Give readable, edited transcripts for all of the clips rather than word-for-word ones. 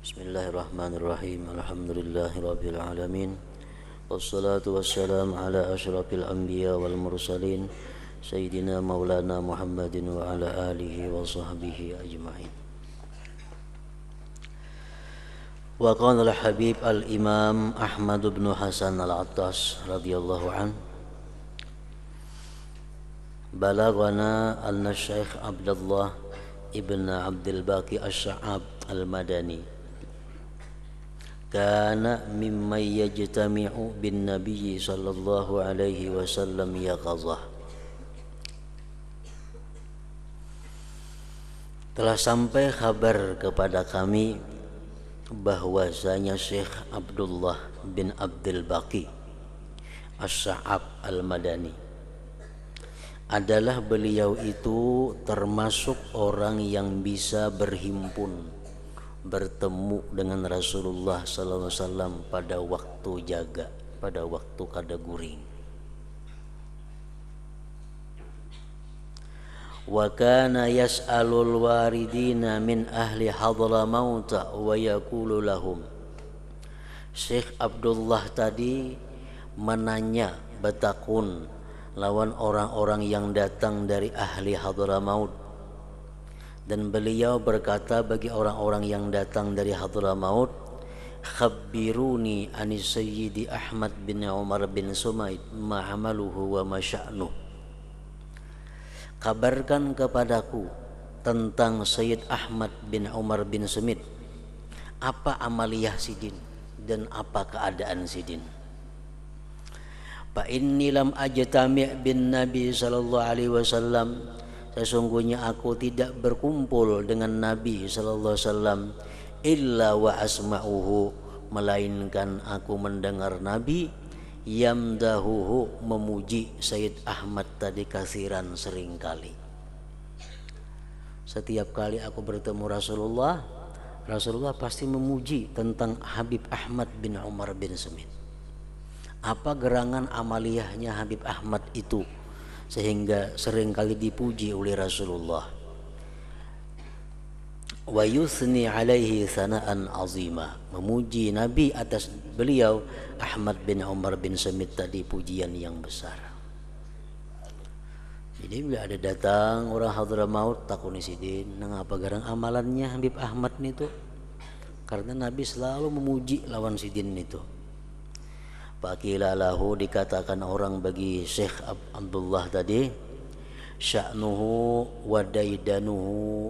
Bismillahirrahmanirrahim. Alhamdulillahirabbil alamin. Wassalatu wassalamu ala asyrafil anbiya wal mursalin sayyidina maulana Muhammadin wa ala alihi wa sahbihi ajma'in. Wa qala al-habib al-imam Ahmad bin Hasan al-Attas radhiyallahu an balagana anna Syekh Abdullah ibn Abdul Baqi Asy-Sya'ab al-Madani kana mimman yajtami'u bin Nabi sallallahu alaihi wasallam yaqazah. Telah sampai kabar kepada kami bahwasanya Syekh Abdullah bin Abdul Baqi Asy-Sya'ab al-Madani adalah beliau itu termasuk orang yang bisa berhimpun bertemu dengan Rasulullah sallallahu alaihi wasallam pada waktu jaga, pada waktu kada guring. Wa kana yas'alul waridina min ahli Hadramaut wa yaqulu lahum. Syekh Abdullah tadi menanya betakun lawan orang-orang yang datang dari ahli Hadramaut, dan beliau berkata bagi orang-orang yang datang dari Hadramaut, khabbiruni anis Sayyidi Ahmad bin Umar bin Sumaid ma amaluhu wa ma sya'nuh. Kabarkan kepadaku tentang Sayyid Ahmad bin Umar bin Sumit, apa amaliyah sidin dan apa keadaan sidin. Fa inni lam ajtami' bin Nabi sallallahu alaihi wasallam, sesungguhnya aku tidak berkumpul dengan Nabi sallallahu alaihi wasallam illa wa asma'uhu, melainkan aku mendengar Nabi yamdahuhu, memuji Sayyid Ahmad tadi kasiran, seringkali. Setiap kali aku bertemu Rasulullah, Rasulullah pasti memuji tentang Habib Ahmad bin Umar bin Sumit. Apa gerangan amaliyahnya Habib Ahmad itu sehingga seringkali dipuji oleh Rasulullah? Wa yusni alaihi sana'an azima, memuji Nabi atas beliau Ahmad bin Umar bin Sumit tadi pujian yang besar. Jadi bila ada datang orang Hadramaut takuni sidin nang apa garang amalannya Habib Ahmad itu, karena Nabi selalu memuji lawan sidin itu. Faqila lahu, dikatakan orang bagi Syekh Abdullah tadi, sya'nuhu wa daidanuhu,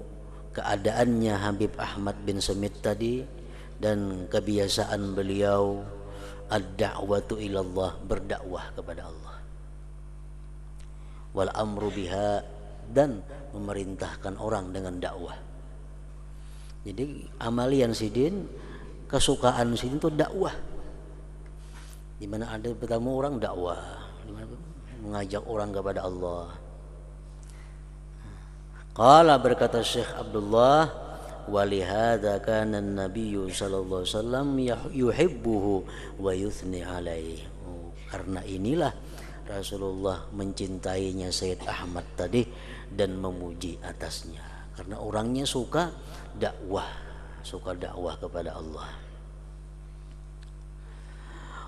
keadaannya Habib Ahmad bin Sumit tadi dan kebiasaan beliau ad-da'watu ilallah, berdakwah kepada Allah, wal amru biha, dan memerintahkan orang dengan dakwah. Jadi amalian sidin, kesukaan sidin itu dakwah. Di mana ada bertemu orang dakwah, di mana mengajak orang kepada Allah. Qala, berkata Syekh Abdullah, walihada kana an-nabiy sallallahu alaihi wasallam yuhibbuhu wa yuthni alaihi. Karena inilah Rasulullah mencintainya Sayyid Ahmad tadi dan memuji atasnya, karena orangnya suka dakwah kepada Allah.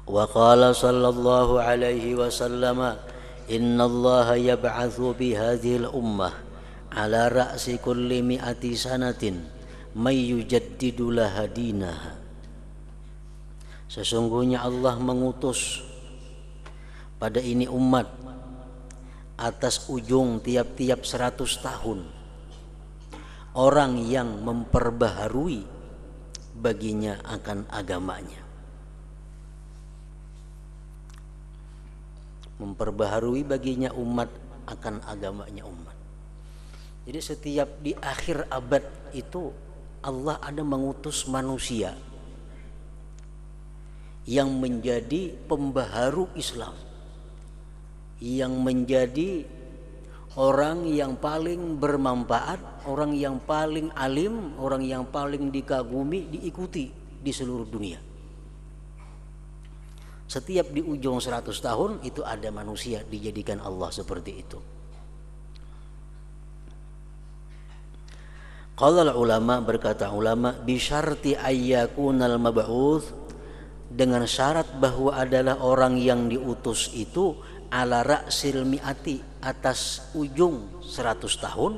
Wa qala sallallahu alaihi wasallam, innallaha yab'atsu bi hadhil ummah ala ra'si kulli mi'ati sanatin may yujaddidu laha dinaha. Sesungguhnya Allah mengutus pada ini umat atas ujung tiap-tiap 100 tahun orang yang memperbaharui baginya akan agamanya. Memperbaharui baginya umat akan agamanya umat. Jadi setiap di akhir abad itu Allah ada mengutus manusia yang menjadi pembaharu Islam, yang menjadi orang yang paling bermanfaat, orang yang paling alim, orang yang paling dikagumi, diikuti di seluruh dunia. Setiap di ujung 100 tahun itu ada manusia dijadikan Allah seperti itu. Qala ulama, berkata ulama, bi syarti ayyakunal mab'uts, dengan syarat bahwa adalah orang yang diutus itu ala ra'sil mi'ati, atas ujung 100 tahun,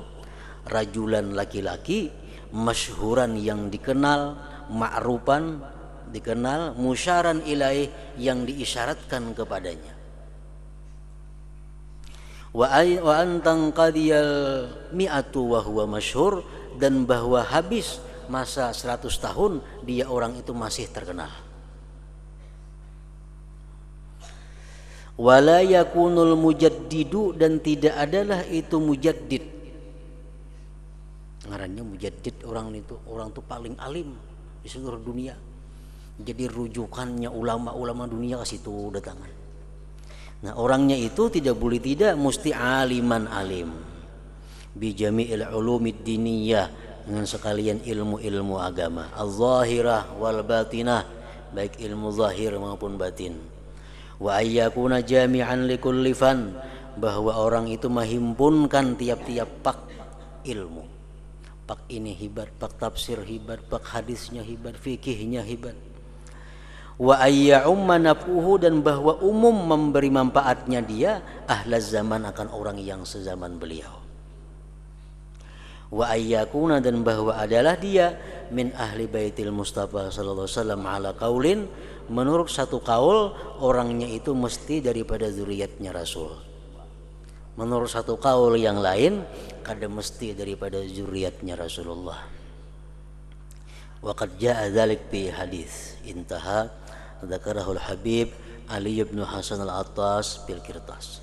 rajulan laki-laki, masyhuran yang dikenal, ma'rufan dikenal, musyaran ilaih yang diisyaratkan kepadanya. Wa antang qadiyal mi'atu wa huwa masyhur, dan bahwa habis masa 100 tahun dia orang itu masih terkenal. Wala yakunul mujaddidu, dan tidak adalah itu mujaddid. Ngarannya mujaddid, orang itu paling alim di seluruh dunia. Jadi rujukannya ulama-ulama dunia ke situ datangan. Nah, orangnya itu tidak boleh tidak mesti aliman alim. Bi jami'il ulumid diniyah, dengan sekalian ilmu-ilmu agama, az-zahirah wal batinah, baik ilmu zahir maupun batin. Wa ayyakuna jami'an likulli fan, bahwa orang itu menghimpunkan tiap-tiap pak ilmu. Pak ini hebat, pak tafsir hebat, pak hadisnya hebat, fikihnya hebat. Wa ayya'umma naf'uhu, dan bahwa umum memberi manfaatnya dia ahlaz zaman, akan orang yang sezaman beliau. Wa ayyakuna, dan bahwa adalah dia min ahli baitil Mustafa sallallahu alaihi wasallam ala qaulin, menurut satu kaul orangnya itu mesti daripada zuriatnya Rasul. Menurut satu kaul yang lain kada mesti daripada zuriatnya Rasulullah. Wa qad jaa dzalik fi hadis intaha dzakarahul Habib Ali bin Hasan al-Attas bil Qirtas.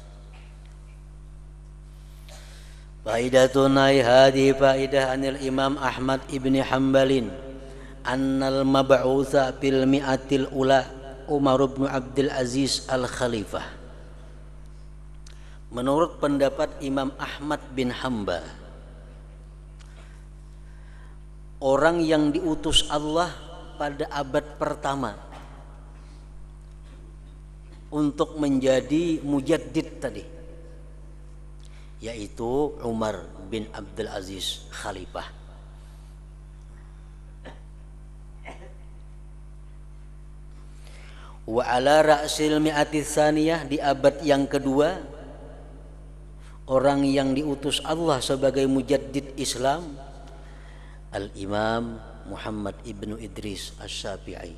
Faidatun hadi faidah anil Imam Ahmad ibni Hanbalin annal mab'utsa fil mi'atil ula Umar bin Abdul Aziz al-Khalifah. Menurut pendapat Imam Ahmad bin Hanbal, orang yang diutus Allah pada abad pertama untuk menjadi mujaddid tadi, yaitu Umar bin Abdul Aziz Khalifah. Wa ala ra'sil mi'ati tsaniyah, di abad yang kedua, orang yang diutus Allah sebagai mujaddid Islam Al-Imam Muhammad ibnu Idris Asy-Syafi'i.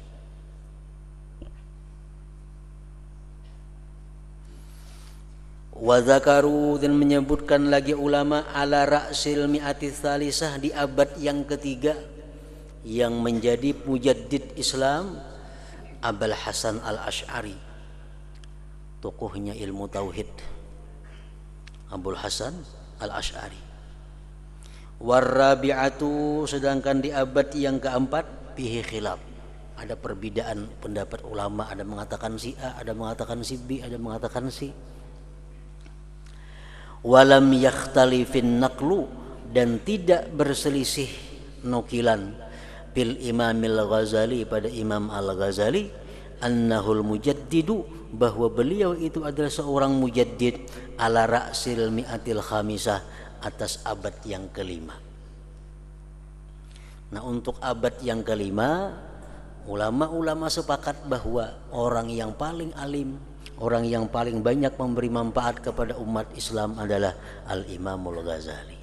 Wa zakaru, dan menyebutkan lagi ulama ala ra'sil mi'ati tsalisah, di abad yang ketiga yang menjadi mujaddid Islam Abul Hasan al-Asy'ari, tokohnya ilmu tauhid, Abul Hasan al-Asy'ari. Warabi'atu, sedangkan di abad yang keempat fihi khilaf, ada perbedaan pendapat ulama, ada mengatakan si A, ada mengatakan si B, ada mengatakan si. Walam yakhtalifin naqlu, dan tidak berselisih nukilan bil Imamil Ghazali, pada Imam Al-Ghazali, annahul mujaddidu, bahwa beliau itu adalah seorang mujaddid ala ra'sil mi'atil khamisah, atas abad yang kelima. Nah, untuk abad yang kelima ulama-ulama sepakat bahwa orang yang paling alim, orang yang paling banyak memberi manfaat kepada umat Islam adalah Al-Imamul Ghazali.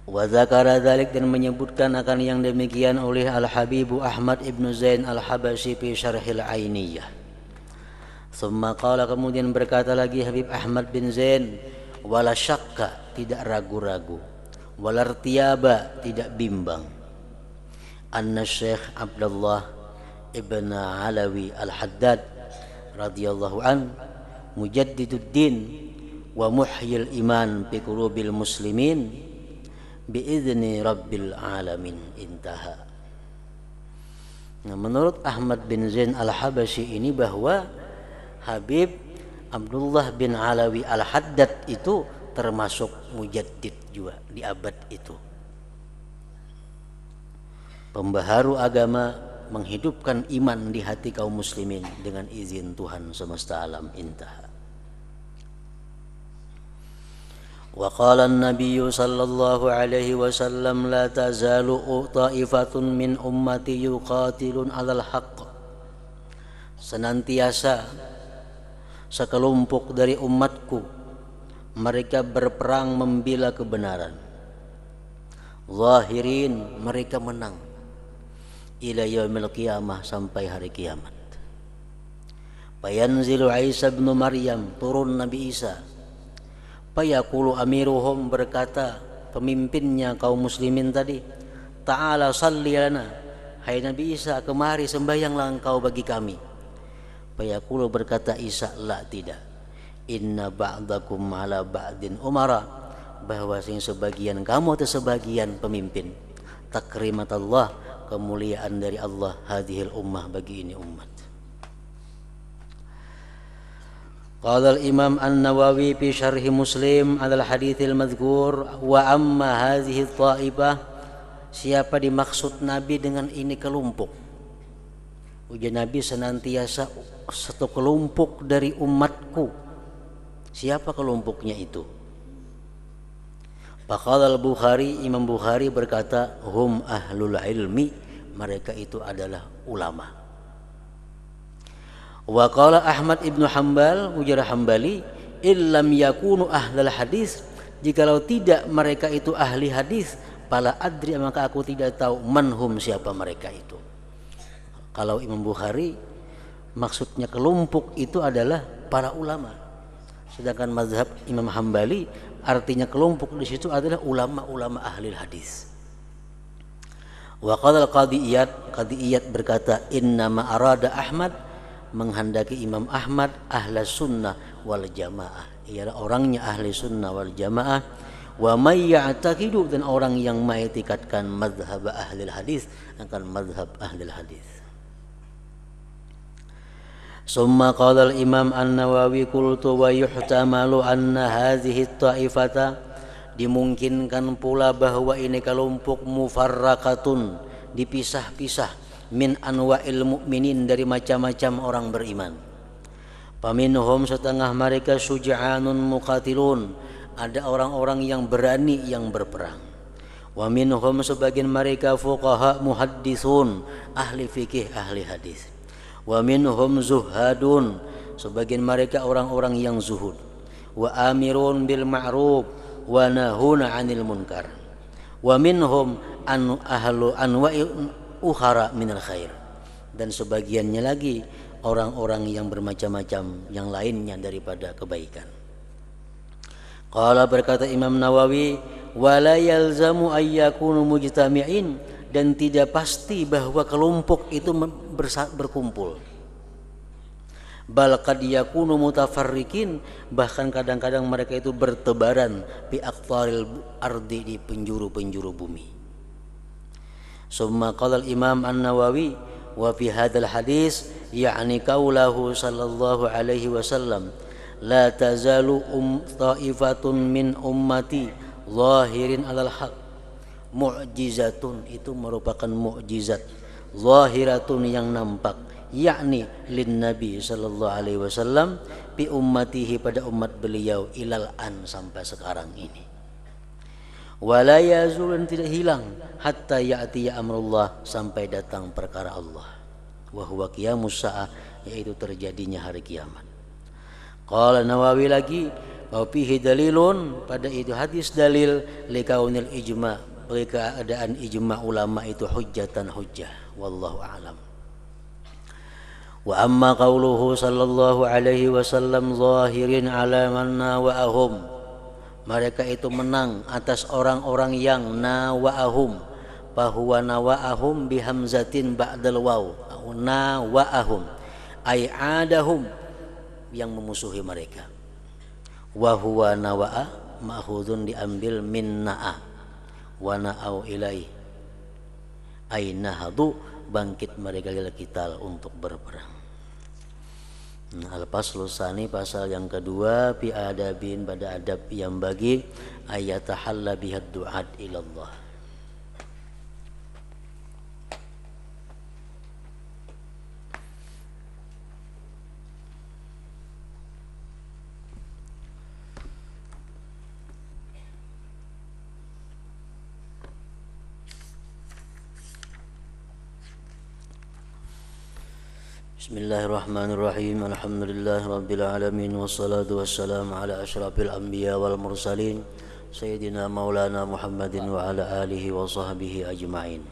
Wa dzakara dzalik, dan menyebutkan akan yang demikian oleh Al-Habibu Ahmad ibnu Zain Al-Habasyi fi Syarhil Ainiyah. Summa qala, kemudian berkata lagi Habib Ahmad bin Zain, wala syakka, tidak ragu-ragu, wala irtiyaba, tidak bimbang, anna Syekh Abdullah ibn Alawi al-Haddad radhiyallahu an mujaddiduddin wa muhyil iman bi qulubil muslimin biizni rabbil alamin, intaha. Nah, menurut Ahmad bin Zain al-Habasyi ini bahwa Habib Abdullah bin Alawi al-Haddad itu termasuk mujaddid juga di abad itu, pembaharu agama, menghidupkan iman di hati kaum muslimin dengan izin Tuhan semesta alam, intaha. Wa qala an-nabiy sallallahu alaihi wasallam la tazalu ta'ifatun min ummati yuqatilun 'alal haqq. Senantiasa sekelompok dari umatku mereka berperang membela kebenaran. Zahirin, mereka menang. Ila yaumil qiyamah, sampai hari kiamat. Fayanzilu Isa bin Maryam, turun Nabi Isa. Fayaqulu amiruhum, berkata pemimpinnya kaum muslimin tadi, ta'ala salli lana, hai Nabi Isa, kemari sembahyanglah engkau bagi kami. Fayaqulu, berkata Isa, la, tidak. Inna ba'dakum ala ba'din umara, bahwa sing sebagian kamu atau sebagian pemimpin. Takrimatullah, kemuliaan dari Allah, hadhil ummah, bagi ini umat. Qala al-Imam An-Nawawi fi syarh Muslim ala al-haditsil madhkur, wa amma hadhihi ta'ibah, siapa dimaksud Nabi dengan ini kelompok? Ujar Nabi, senantiasa satu kelompok dari umatku. Siapa kelompoknya itu? Faqala al-Bukhari, Imam Bukhari berkata, hum ahlul ilmi, mereka itu adalah ulama. Wa qala Ahmad ibnu Hanbal, ujar Hambali, illam yakunu ahlal hadis, jikalau tidak mereka itu ahli hadis, fala adri, maka aku tidak tahu manhum, siapa mereka itu. Kalau Imam Bukhari maksudnya kelompok itu adalah para ulama, sedangkan mazhab Imam Hambali artinya kelompok di situ adalah ulama-ulama ahli hadis. Wa qala al-Qadiyat, Qadiyat berkata, innama arada Ahmad, menghendaki Imam Ahmad, ahla sunnah wal jamaah, ialah orangnya ahli sunnah wal jamaah, wa may ya'taqidu, dan orang yang mengiktikadkan madhab ahli hadis, akan madhab ahli hadis. Summa qala al-Imam An-Nawawi, qultu wa yuhtamalu anna hadhihi ta'ifata, dimungkinkan pula bahwa ini kelompok mufarraqatun, dipisah-pisah, min anwa'il mu'minin, dari macam-macam orang beriman. Faminhum, setengah mereka, syuja'anun muqatilun, ada orang-orang yang berani yang berperang. Wa minhum, sebagian mereka, fuqaha muhaddisun, ahli fikih, ahli hadis. Wa minhum zuhadun, sebagian mereka orang-orang yang zuhud. Wa amirun bil ma'ruf wa nahuna 'anil munkar. Wa minhum ahlu anwa'i ukhara minal khair, dan sebagiannya lagi orang-orang yang bermacam-macam yang lainnya daripada kebaikan. Qala, berkata Imam Nawawi, wala yalzamu ayyakunu mujtami'in, dan tidak pasti bahwa kelompok itu berkumpul. Bal qad yakunu mutafarriqin, bahkan kadang-kadang mereka itu bertebaran bi aqtaril ardi, di penjuru-penjuru bumi. Summa qala al-Imam An-Nawawi, wa fi hadzal hadis ya'ni qaulahu sallallahu alaihi wasallam, la tazalu ta'ifatun min ummati zahirin 'alal haq. Mu'jizatun, itu merupakan mukjizat, zahiratun, yang nampak, yakni lin Nabi sallallahu alaihi wasallam, bi ummatihi, pada umat beliau, ilal an, sampai sekarang ini. Wala yazulun, tidak hilang, hatta ya'tiya amrullah, sampai datang perkara Allah, wa huwa qiyamus sa'ah, yaitu terjadinya hari kiamat. Qala Nawawi lagi, wa fihi dalilun, pada itu hadis dalil, likaunil ijma', bagi keadaan ijma' ulama itu hujjatan, hujjah, wallahu a'lam. Wa amma qauluhu sallallahu alaihi wasallam, zahirin ala man nawa'ahum, mereka itu menang atas orang-orang yang nawa'ahum, bahwa nawa'ahum bihamzatin ba'dal waw, nawa'ahum ay adahum, yang memusuhi mereka. Wa huwa nawa'a ma'khudun, diambil min na'a, wa na'au ilaih ay nahadu, bangkit mereka lil qital, untuk berperang. Al-Faslu Tsani, pasal yang kedua, fi adabin, pada adab yang bagi ayatahalla bihad du'at ilallah. Bismillahirrahmanirrahim. Alhamdulillahirabbil alamin wassalatu wassalamu ala asyrafil anbiya wal mursalin sayyidina maulana Muhammadin wa ala alihi wa sahbihi ajma'in.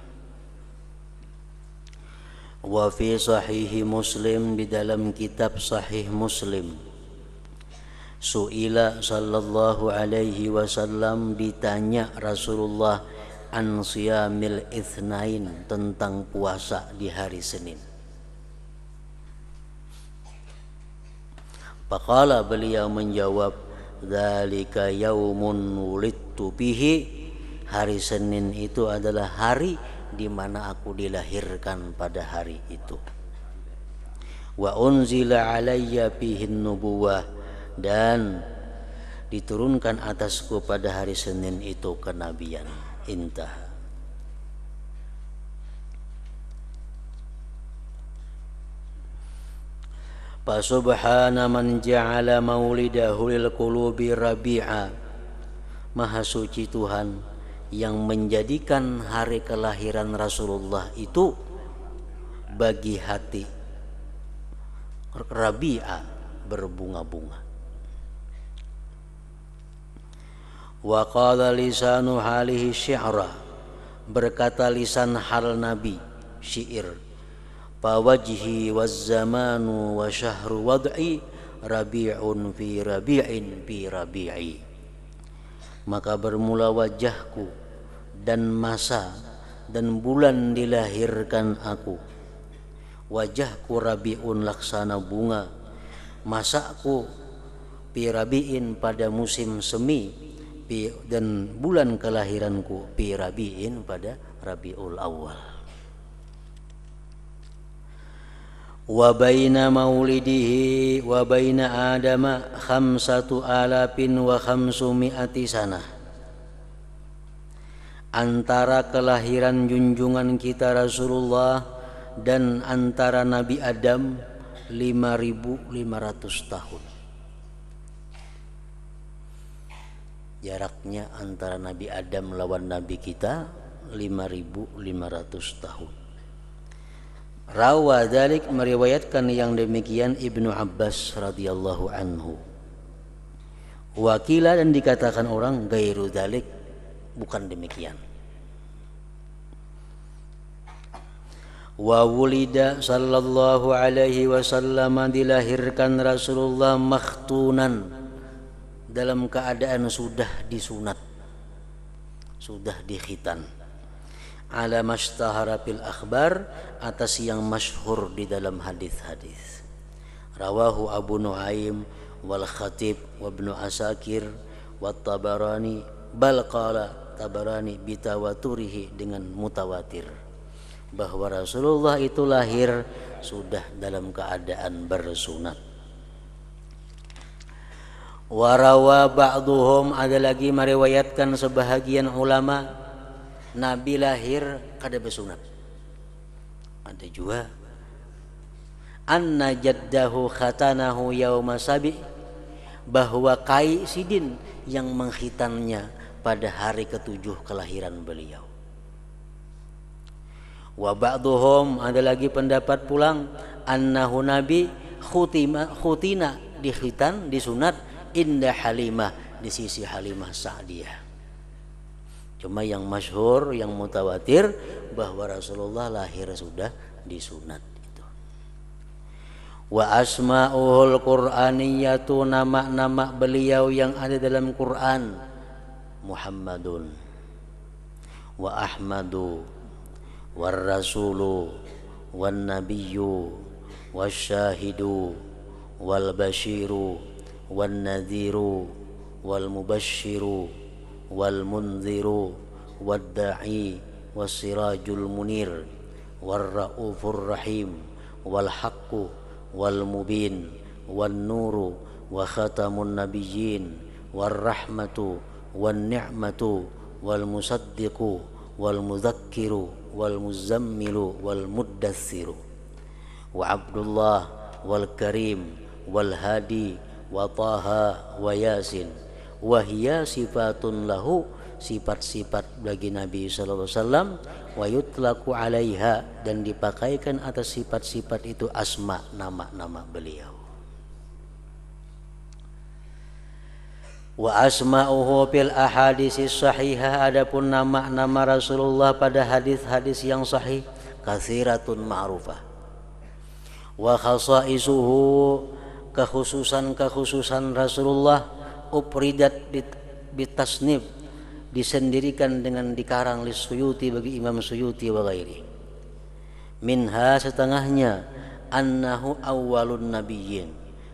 Wa fi sahihi Muslim, di dalam kitab Sahih Muslim, su'ila sallallahu alaihi wasallam, ditanya Rasulullah an siyamil itsnain, tentang puasa di hari Senin. Faqala, beliau menjawab, dzalika yaumun wulidtu bihi, hari Senin itu adalah hari di mana aku dilahirkan pada hari itu. Wa unzila alayya fihi nubuwah, dan diturunkan atasku pada hari Senin itu kenabian. Intah. Fa subhana man ja'ala maulidahu lil qulubi rabi'a, maha suci Tuhan yang menjadikan hari kelahiran Rasulullah itu bagi hati rabi'a, berbunga-bunga. Wa qala lisanu halihi syi'ra, berkata lisan hal Nabi syair, fawajhi wazzamanu wa syahru wad'i rabi'un fi rabi'in fi rabi'i, maka bermula wajahku dan masa dan bulan dilahirkan aku. Wajahku rabi'un, laksana bunga, masaku fi rabi'in, pada musim semi, dan bulan kelahiranku fi rabi'in, pada Rabiul Awal. Wa baina maulidihi wa baina adama 5,500 sanah, antara kelahiran junjungan kita Rasulullah dan antara Nabi Adam 5.500 tahun. Jaraknya antara Nabi Adam lawan Nabi kita 5.500 tahun. Rawa dzalik, meriwayatkan yang demikian Ibnu Abbas radhiyallahu anhu. Wakila, dan dikatakan orang, gairu dzalik, bukan demikian. Wa wulida sallallahu alaihi wasallam, dilahirkan Rasulullah makhtunan, dalam keadaan sudah disunat, sudah dikhitan. Ala mashtahara fil akhbar, atas yang masyhur di dalam hadis-hadis. Rawahu Abu Nuaim wal Khatib wa Ibnu Asakir wa Tabarani, bal qala Tabarani bitawaturihi, dengan mutawatir, bahwa Rasulullah itu lahir sudah dalam keadaan bersunat. Warawa ba'duhum, ada lagi meriwayatkan sebahagian ulama, Nabi lahir kada bersunat. Ada juga anna jaddahu khatanahu yauma sabi, bahwa Kai Sidin yang menghitannya pada hari ke-7 kelahiran beliau. Wa ba'duhum, ada lagi pendapat pulang, annahu Nabi khutina, dikhitan, disunat, inda Halimah, di sisi Halimah Sa'diyah. Cuma yang masyhur, yang mutawatir, bahwa Rasulullah lahir sudah disunat itu. Wa asma'uhul qur'aniyatu, nama-nama beliau yang ada dalam Quran, Muhammadun wa Ahmadu war rasulu wan nabiyyu wasyahidu wal basyiru wan nadhiru wal mubasyiru wal munziru wad da'i was sirajul munir war raufur rahim wal haqqu wal mubin wan nuru wa khatamun nabiyyin war rahmatu wan ni'matu wal musaddiqu wal mudzakiru wal muzammilu wal muddatsiru wa Abdullah wal karim wal hadi wa taha wa yasin wa hiya sifatun lahu sifat-sifat bagi Nabi sallallahu alaihi wasallam, wa yutlaqu 'alaiha, dan dipakaikan atas sifat-sifat itu asma, nama-nama beliau. Wa asma'uhu fil ahaditsis sahihah, adapun nama-nama Rasulullah pada hadis-hadis yang sahih, katsiratun ma'rufah. Wa khasaisuhu, kekhususan Rasulullah, upridat bitasnif, disendirikan dengan dikarang li Suyuti, bagi Imam Suyuti wa ghairi. Minha, setengahnya, annahu awwalun nabiyyin,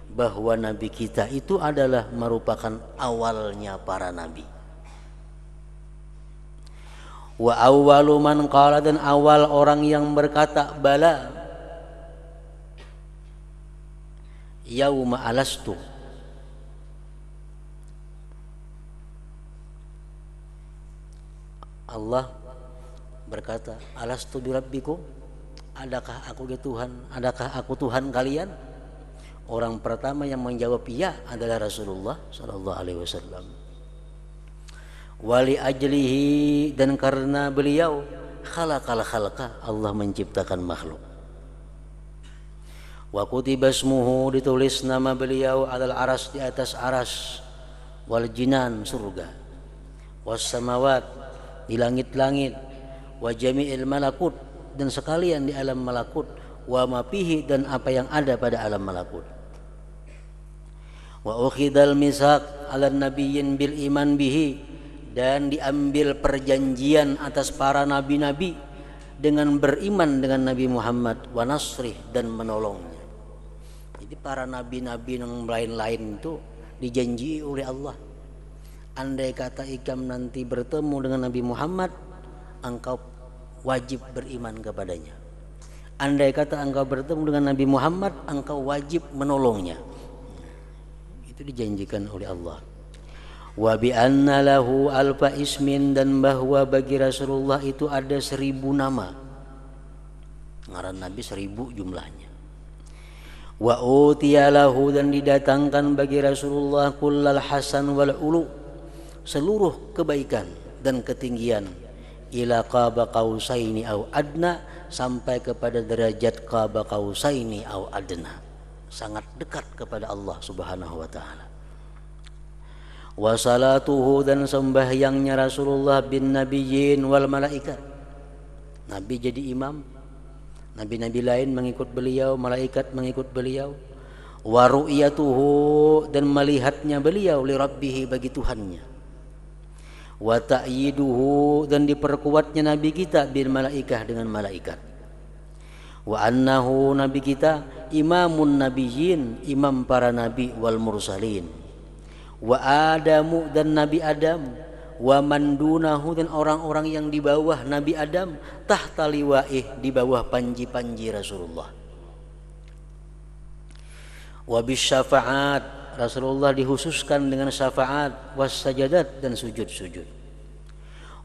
bahwa nabi kita itu adalah merupakan awalnya para nabi. Wa awwalu man qala, dan awal orang yang berkata bala yauma alastu, Allah berkata, alastu birabbikum, adakah aku Tuhan, adakah aku Tuhan kalian? Orang pertama yang menjawab iya adalah Rasulullah sallallahu alaihi wasallam. Wali ajlihi, dan karena beliau, khalaqal khalqa, Allah menciptakan makhluk. Wa kutiba ismuhu, ditulis nama beliau, alal aras, di atas aras, wal jinan, surga, was samawat, di langit-langit, wa jami'il malakut, dan sekalian di alam malakut, wa ma fihi, dan apa yang ada pada alam malakut. Wa ukhidal misaq 'alan nabiyyin bil iman bihi, dan diambil perjanjian atas para nabi-nabi dengan beriman dengan Nabi Muhammad, wa nasrih, dan menolongnya. Jadi para nabi-nabi yang lain-lain itu dijanji oleh Allah, andai kata ikam nanti bertemu dengan Nabi Muhammad, engkau wajib beriman kepadanya. Andai kata engkau bertemu dengan Nabi Muhammad, engkau wajib menolongnya. Itu dijanjikan oleh Allah. Wa bi anna lahu alfa ismin, dan bahwa bagi Rasulullah itu ada 1000 nama. Ngaran Nabi 1000 jumlahnya. Wa utiya lahu, dan didatangkan bagi Rasulullah kullal hasan wal ulu, seluruh kebaikan dan ketinggian, ila qaba qausaini au adna, sampai kepada derajat qaba qausaini au adna, sangat dekat kepada Allah Subhanahu wa taala. Wa salatuhu, dan sembahyangnya Rasulullah bin nabiyyin wal malaikat, Nabi jadi imam, nabi-nabi lain mengikut beliau, malaikat mengikut beliau. Wa ru'yatuhu, dan melihatnya beliau, li rabbih, bagi Tuhannya. Wa ta'yiduhu, dan diperkuatnya nabi kita bil malaikah, dengan malaikat. Wa annahu, nabi kita, imamun nabiyyin, imam para nabi, wal mursalin. Wa adamu, dan nabi Adam, wa mandunahu, dan orang-orang yang di bawah nabi Adam, tahta liwa'ih, di bawah panji-panji Rasulullah. Wa bisyafa'at, Rasulullah dikhususkan dengan syafaat, was sajadat, dan sujud-sujud.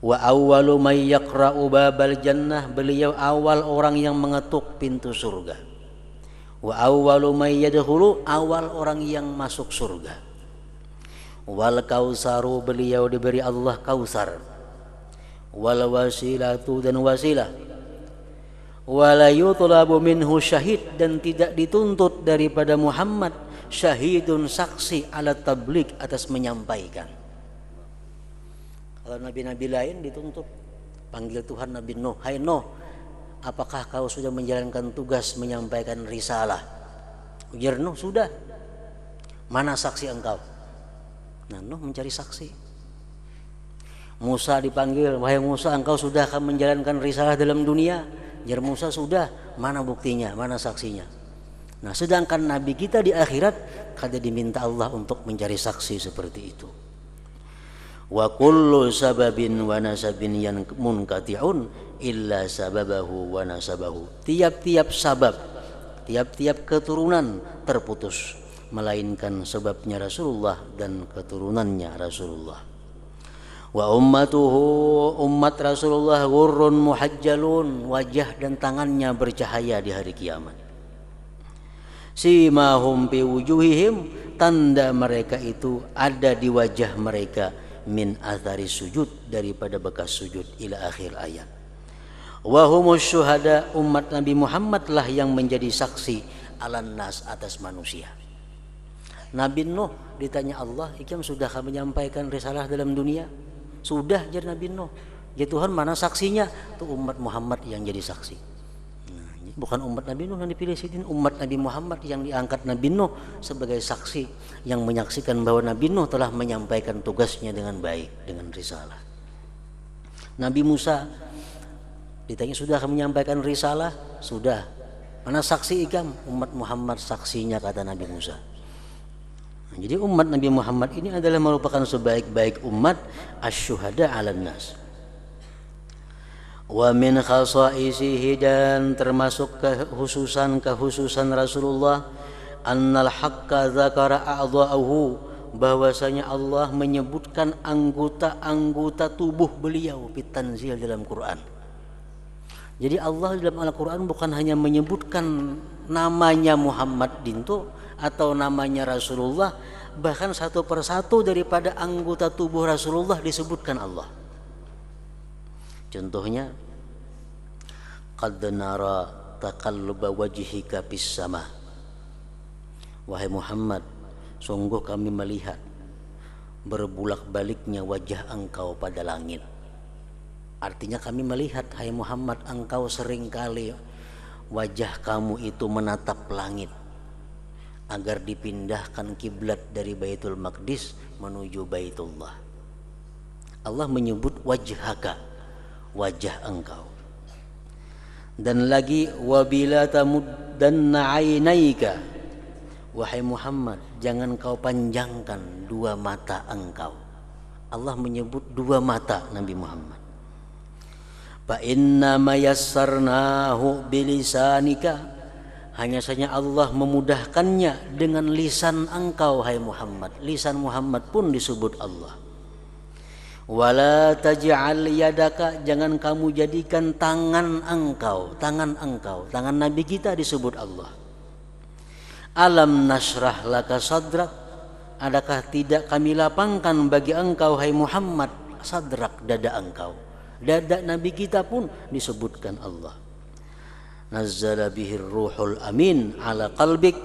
Wa awwalu may yaqra'u babal jannah, beliau awal orang yang mengetuk pintu surga. Wa awwalu may yadkhulu, awal orang yang masuk surga. Wal kausaru, beliau diberi Allah kausar. Wal wasilatu, dan wasilah. Wala yutlabu minhu syahid, dan tidak dituntut daripada Muhammad syahidun, saksi, ala tabligh, atas menyampaikan. Kalau nabi-nabi lain dituntut, panggil Tuhan Nabi Nuh, hai Nuh, apakah kau sudah menjalankan tugas menyampaikan risalah? Ujar Nuh, sudah. Mana saksi engkau? Nah, Nuh mencari saksi. Musa dipanggil, wahai Musa, engkau sudah akan menjalankan risalah dalam dunia? Ujar Musa, sudah. Mana buktinya, mana saksinya? Nah, sedangkan nabi kita di akhirat kada diminta Allah untuk mencari saksi seperti itu. Wa kullu sababin wa nasabin yan munkati'un illa sababahu wa nasabahu. Tiap-tiap sabab, tiap-tiap keturunan terputus, melainkan sebabnya Rasulullah dan keturunannya Rasulullah. Wa ummatuhu, umat Rasulullah, ghurrun muhajjalun, wajah dan tangannya bercahaya di hari kiamat. Simahum fi wujuhihim, tanda mereka itu ada di wajah mereka, min athari sujud, daripada bekas sujud, ila akhir ayat. Wa humus syuhada, umat Nabi Muhammad lah yang menjadi saksi alan nas, atas manusia. Nabi Nuh ditanya Allah, ikam sudahkah menyampaikan risalah dalam dunia? Sudah, jar Nabi Nuh. Ya Tuhan, mana saksinya? Tuh umat Muhammad yang jadi saksi. Nah, bukan umat Nabi Nuh yang dipilih sidin, umat Nabi Muhammad yang diangkat Nabi Nuh sebagai saksi yang menyaksikan bahwa Nabi Nuh telah menyampaikan tugasnya dengan baik, dengan risalah. Nabi Musa ditanya, sudah menyampaikan risalah? Sudah. Mana saksi ikam? Umat Muhammad saksinya, kata Nabi Musa. Nah, jadi umat Nabi Muhammad ini adalah merupakan sebaik-baik umat, asyuhada 'alan nas. Wa min khasaisihi, dan termasuk kekhususan Rasulullah, annal haqqa dzakara a'dha'ahu, bahwasanya Allah menyebutkan anggota-anggota tubuh beliau bitanzil dalam Quran. Jadi Allah dalam Al-Quran bukan hanya menyebutkan namanya Muhammad dintu atau namanya Rasulullah, bahkan satu persatu daripada anggota tubuh Rasulullah disebutkan Allah. Contohnya, qad nara taqalluba wajhika fis sama. Wahai Muhammad, sungguh kami melihat berbulak-baliknya wajah engkau pada langit. Artinya kami melihat, hai Muhammad, engkau seringkali wajah kamu itu menatap langit agar dipindahkan kiblat dari Baitul Maqdis menuju Baitullah. Allah menyebut wajhaka, wajah engkau. Dan lagi, wabila tamuddanna 'ainaika, wahai Muhammad, jangan kau panjangkan dua mata engkau. Allah menyebut dua mata Nabi Muhammad. Fa inna ma yassarnahu bilisanika, hanya saja Allah memudahkannya dengan lisan engkau, hai Muhammad. Lisan Muhammad pun disebut Allah. Wala taj'al yadaka, jangan kamu jadikan tangan engkau, tangan Nabi kita disebut Allah. Alam nasrah laka sadrak, adakah tidak kami lapangkan bagi engkau, hai Muhammad, sadrak, dada engkau. Dada Nabi kita pun disebutkan Allah. Nazzala bihir ruhul amin ala qalbik,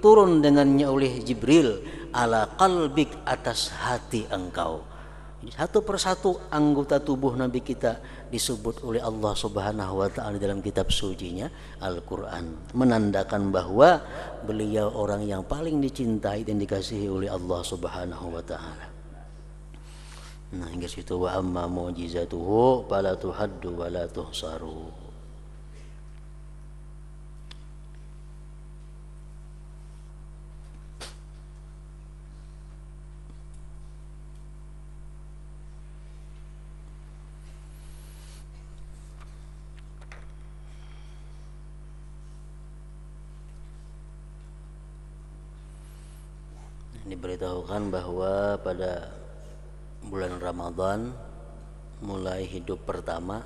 turun dengannya oleh Jibril, ala qalbik, atas hati engkau. Satu persatu anggota tubuh Nabi kita disebut oleh Allah Subhanahu wa ta'ala dalam kitab sucinya Al-Quran, menandakan bahwa beliau orang yang paling dicintai dan dikasihi oleh Allah Subhanahu wa ta'ala. Nah, hingga situ, wa amma mu'jizatuhu fala tuhaddu wa la tuhsaru. Diberitahukan bahwa pada bulan Ramadan, mulai hidup pertama,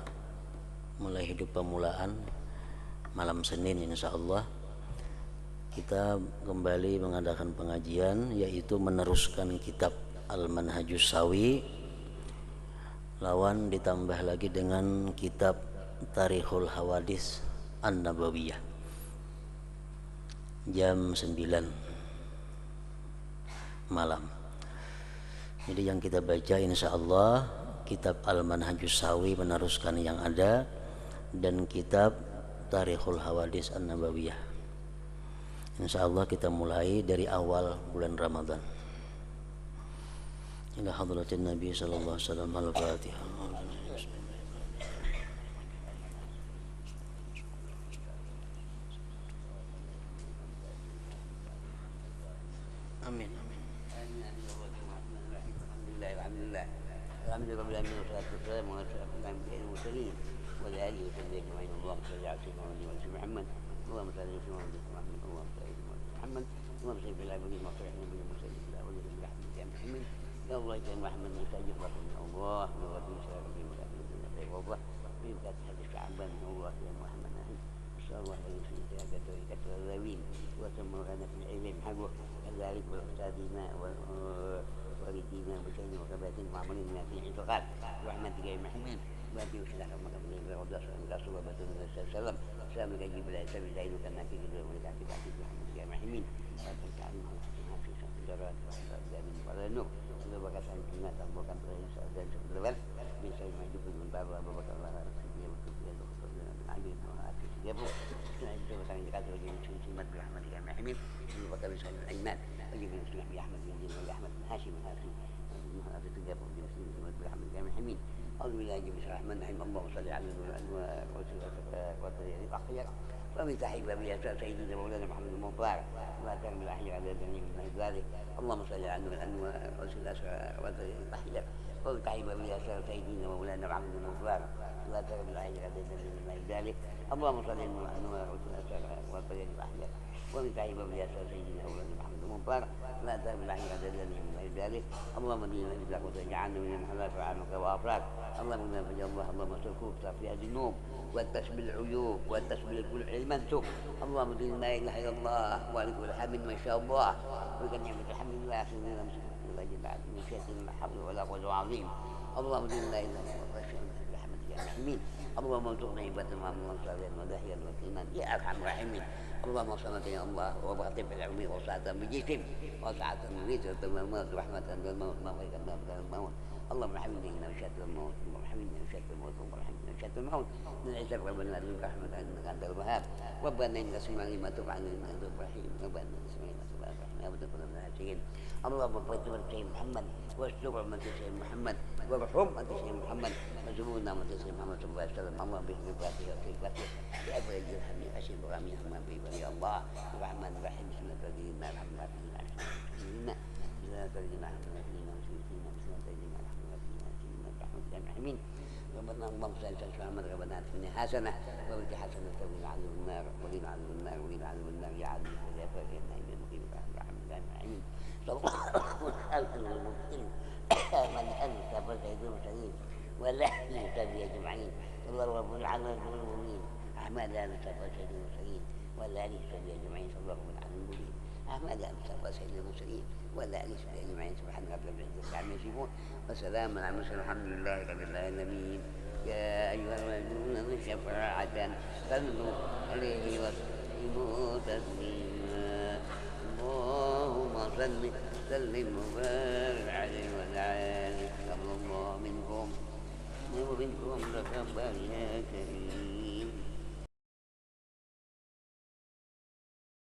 mulai hidup pemulaan, malam Senin insyaallah kita kembali mengadakan pengajian, yaitu meneruskan kitab Al-Manhajus Sawi, lawan ditambah lagi dengan kitab Tarikhul Hawadis An-Nabawiyah, jam 9 malam. Jadi yang kita baca insyaallah kitab Al-Manhajus Sawi meneruskan yang ada, dan kitab Tarikhul Hawadis An-Nabawiyah. Insyaallah kita mulai dari awal bulan Ramadan. Ila hadratin Nabi sallallahu alaihi wasallam. Al-Fatihah. Amin. Alhamdulillah rabbil alamin wassalatu wassalamu ala asyrafil anbiya'i wal mursalin wa ala alihi wa sahbihi ajma'in. Allahumma shalli ala sayyidina Muhammad. Allahumma salli ala sayyidina Muhammad. Allahumma salli ala Muhammad. Allahumma salli ala Ibrahim wa ala ali Muhammad wa ala ali Muhammad. Ya Allah ya Muhammad mustajib rahmat Allah wa rabbil alamin wa rabbil Allah min hadis Sya'ban Allah ya Muhammad. Insyaallah ini kita kata rawin wa tamurana fil ilm habu al-ghalib wal ustadina wal والدينا وبشهد وكبات وعملين ما فيه فقال برحمتك يا محمد وأتي وسلاح رحمك من الله ورد رسول الله صلى الله عليه وسلم سلام لك جيب لا سبيل زين كان في جبل ولك عتيق عتيق برحمتك يا محمد وأتيك عليم ما في شمس الجرات وأحد ولا النور إذا بقى سعيد الناس أبو بكر رئيس أذان شمس الجبل من سوي ما يجب من باب أبو بكر الله رسول الله من عجيب وآتي يبرو سنعيد سوى سعيد قاتل وجيب سمت برحمتك يا محمد أبو بكر بسعيد الأيمان وجيب سلام يا أحمد بن جيل ويا أحمد بن هاشم بن هاشم هذا تجاب وجيب سمت برحمتك يا محمد أعوذ بالله من الرحمن الرحيم اللهم صل على وسلم الأخيار ومن تحيب بها سيدنا مولانا محمد المبارك وما كان من الأحياء على جميع من ذلك اللهم صل على وسلم الأخيار ومن تحيب بها سيدنا مولانا محمد المبارك وما كان من الأحياء على جميع من ذلك اللهم صل على وسلم الأخيار ومن تحيب بها سيدنا مولانا محمد المبارك وما كان من الأحياء على جميع من ذلك اللهم دين الإسلام وتجعلنا من المحلات وعنك وأفراك اللهم إنا فجأة الله اللهم سلكوك في هذه النوم والتسب العيوب والتسب كل علما تب اللهم دين لا إله إلا الله ولك الحمد ما شاء الله وكان نعمة الحمد لله سيدنا الله جل وعلا من شيء الحمد ولا قوة عظيم اللهم دين لا إله إلا الله الحمد يا محمين اللهم ارزقنا عبادة مع الله صالحا وداحيا وكيما يا أرحم الراحمين اللهم صلنا يا الله وبغضب العمي وسعة بجسم وسعة مريد والموت رحمة بالموت مغفرة من الموت اللهم ارحمنا من شر الموت اللهم ارحمنا من شر الموت اللهم ارحمنا من شر الموت من عزك ربنا لك رحمة انك انت الوهاب ربنا انك سميع لما تب عنا انك انت الرحيم ربنا انك سميع لما تب عنا يا رب كل من الهاتين اللهم بارك سيدنا محمد واستر من سيدنا محمد وارحم من سيدنا محمد وزبونا من سيدنا محمد صلى الله عليه وسلم اللهم به بفاته وصفاته بأبرج الحمد أشهد غامي أحمد به يا الله الرحمن الرحيم بسم الله الرحمن الرحيم الحمد لله سيدنا محمد ربنا اللهم صل على محمد ربنا اتنا حسنه وبك حسنه وقنا عذاب النار وقنا عذاب النار وقنا عذاب النار يا عزيز يا فاتح النعيم المقيم الرحمن الرحيم صلى الله عليه وسلم من انت فسيد المرسلين ولا يهتدي اجمعين صلى الله على المؤمنين احمد انت فسيد المرسلين ولا يهتدي اجمعين صلى الله على المؤمنين احمد انت فسيد المرسلين ولا يهتدي اجمعين سبحان ربك رب العزه عما يصفون وسلام على المرسلين الحمد لله رب العالمين يا أيها المؤمنون شفاعة صلوا عليه وسلموا تسليما اللهم صل سلم وبارك عليه وعلى آله صلى الله منكم ومنكم تقبل يا كريم